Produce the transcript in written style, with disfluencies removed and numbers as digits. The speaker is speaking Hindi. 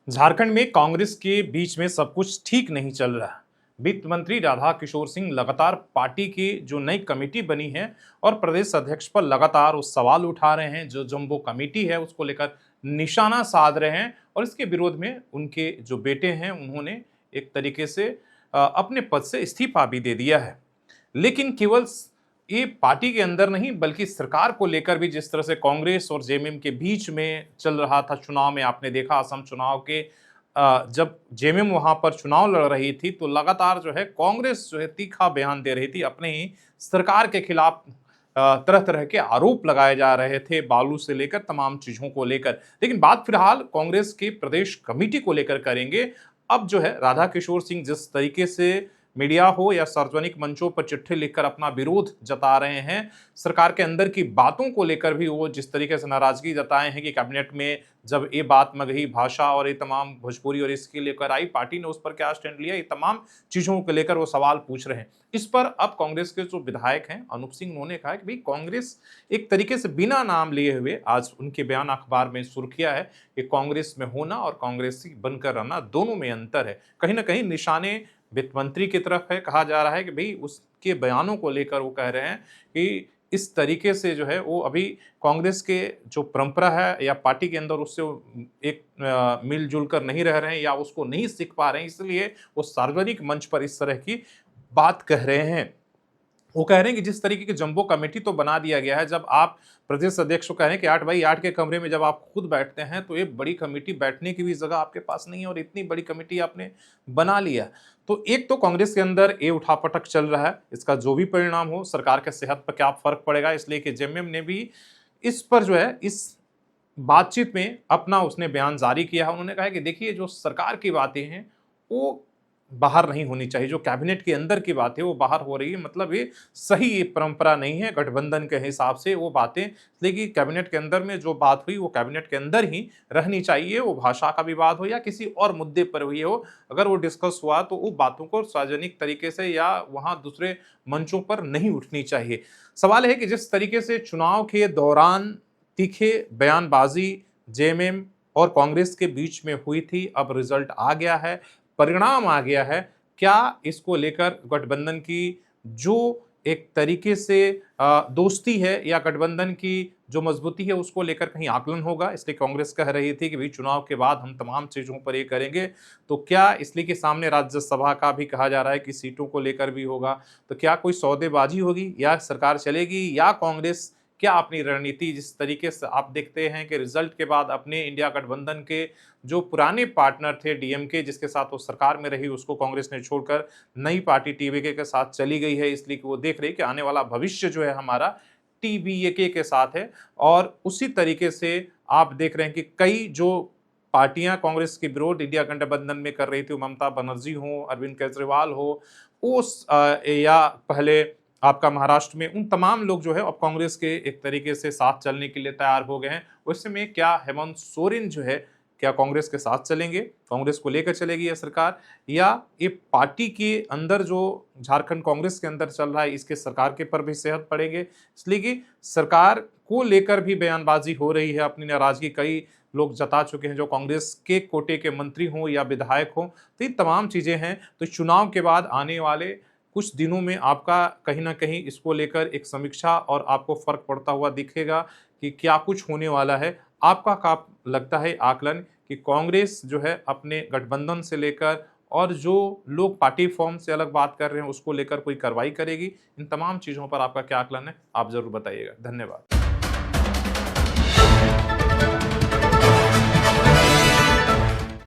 झारखंड में कांग्रेस के बीच में सब कुछ ठीक नहीं चल रहा। वित्त मंत्री राधा किशोर सिंह लगातार पार्टी की जो नई कमेटी बनी है और प्रदेश अध्यक्ष पर लगातार उस सवाल उठा रहे हैं। जो जम्बो कमेटी है उसको लेकर निशाना साध रहे हैं और इसके विरोध में उनके जो बेटे हैं उन्होंने एक तरीके से अपने पद से इस्तीफा भी दे दिया है। लेकिन केवल ये पार्टी के अंदर नहीं बल्कि सरकार को लेकर भी जिस तरह से कांग्रेस और जेएमएम के बीच में चल रहा था चुनाव में, आपने देखा असम चुनाव के जब जेएमएम वहां पर चुनाव लड़ रही थी तो लगातार जो है कांग्रेस जो है तीखा बयान दे रही थी अपने ही सरकार के खिलाफ। तरह तरह के आरोप लगाए जा रहे थे, बालू से लेकर तमाम चीजों को लेकर। लेकिन बात फिलहाल कांग्रेस की प्रदेश कमेटी को लेकर करेंगे। अब जो है राधा किशोर सिंह जिस तरीके से मीडिया हो या सार्वजनिक मंचों पर चिट्ठी लिखकर अपना विरोध जता रहे हैं, सरकार के अंदर की बातों को लेकर भी वो जिस तरीके से नाराजगी जताए हैं कि कैबिनेट में जब ये बात मगही भाषा और ये तमाम भोजपुरी और इसके लेकर आई, पार्टी ने उस पर क्या स्टैंड लिया, ये तमाम चीजों को लेकर वो सवाल पूछ रहे हैं। इस पर अब कांग्रेस के जो विधायक हैं अनूप सिंह, उन्होंने कहा कि भाई कांग्रेस एक तरीके से बिना नाम लिए हुए, आज उनके बयान अखबार में सुर्खियां है कि कांग्रेस में होना और कांग्रेसी बनकर रहना दोनों में अंतर है। कहीं ना कहीं निशाने वित्त मंत्री की तरफ है। कहा जा रहा है कि भाई उसके बयानों को लेकर वो कह रहे हैं कि इस तरीके से जो है वो अभी कांग्रेस के जो परंपरा है या पार्टी के अंदर उससे एक मिलजुल कर नहीं रह रहे हैं या उसको नहीं सीख पा रहे हैं, इसलिए वो सार्वजनिक मंच पर इस तरह की बात कह रहे हैं। वो कह रहे हैं कि जिस तरीके की जंबो कमेटी तो बना दिया गया है, जब आप प्रदेश अध्यक्ष को कह रहे हैं कि 8x8 के कमरे में जब आप खुद बैठते हैं तो ये बड़ी कमेटी बैठने की भी जगह आपके पास नहीं है और इतनी बड़ी कमेटी आपने बना लिया। तो एक तो कांग्रेस के अंदर ये उठापटक चल रहा है, इसका जो भी परिणाम हो सरकार के सेहत पर क्या फर्क पड़ेगा, इसलिए कि जेएमएम ने भी इस पर जो है इस बातचीत में अपना उसने बयान जारी किया है। उन्होंने कहा कि देखिए जो सरकार की बातें हैं वो बाहर नहीं होनी चाहिए, जो कैबिनेट के अंदर की बात है वो बाहर हो रही है, मतलब ये सही ये परंपरा नहीं है गठबंधन के हिसाब से वो बातें। लेकिन कैबिनेट के अंदर में जो बात हुई वो कैबिनेट के अंदर ही रहनी चाहिए, वो भाषा का विवाद हो या किसी और मुद्दे पर हुई हो, अगर वो डिस्कस हुआ तो वो बातों को सार्वजनिक तरीके से या वहां दूसरे मंचों पर नहीं उठनी चाहिए। सवाल है कि जिस तरीके से चुनाव के दौरान तीखे बयानबाजी जेएमएम और कांग्रेस के बीच में हुई थी, अब रिजल्ट आ गया है, परिणाम आ गया है। क्या इसको लेकर गठबंधन की जो एक तरीके से दोस्ती है या गठबंधन की जो मजबूती है उसको लेकर कहीं आकलन होगा? इसलिए कांग्रेस कह रही थी कि भाई चुनाव के बाद हम तमाम चीजों पर ये करेंगे। तो क्या इसलिए कि सामने राज्यसभा का भी कहा जा रहा है कि सीटों को लेकर भी होगा, तो क्या कोई सौदेबाजी होगी या सरकार चलेगी या कांग्रेस क्या अपनी रणनीति, जिस तरीके से आप देखते हैं कि रिजल्ट के बाद अपने इंडिया गठबंधन के जो पुराने पार्टनर थे डीएमके जिसके साथ वो सरकार में रही उसको कांग्रेस ने छोड़कर नई पार्टी टीवीके के साथ चली गई है, इसलिए कि वो देख रही कि आने वाला भविष्य जो है हमारा टीवीके के साथ है। और उसी तरीके से आप देख रहे हैं कि कई जो पार्टियां कांग्रेस के विरोध इंडिया गठबंधन में कर रही थी, ममता बनर्जी हो, अरविंद केजरीवाल हो, उस या पहले आपका महाराष्ट्र में, उन तमाम लोग जो है अब कांग्रेस के एक तरीके से साथ चलने के लिए तैयार हो गए हैं। वैसे में क्या हेमंत सोरेन जो है क्या कांग्रेस के साथ चलेंगे, कांग्रेस को लेकर चलेगी यह सरकार, या ये पार्टी के अंदर जो झारखंड कांग्रेस के अंदर चल रहा है इसके सरकार के पर भी सेहत पड़ेंगे? इसलिए कि सरकार को लेकर भी बयानबाजी हो रही है, अपनी नाराजगी कई लोग जता चुके हैं जो कांग्रेस के कोटे के मंत्री हों या विधायक हों। तो ये तमाम चीजें हैं। तो चुनाव के बाद आने वाले कुछ दिनों में आपका कहीं ना कहीं इसको लेकर एक समीक्षा और आपको फर्क पड़ता हुआ दिखेगा कि क्या कुछ होने वाला है। आपका क्या लगता है आकलन कि कांग्रेस जो है अपने गठबंधन से लेकर और जो लोग पार्टी फॉर्म से अलग बात कर रहे हैं उसको लेकर कोई कार्रवाई करेगी? इन तमाम चीज़ों पर आपका क्या आकलन है, आप जरूर बताइएगा। धन्यवाद।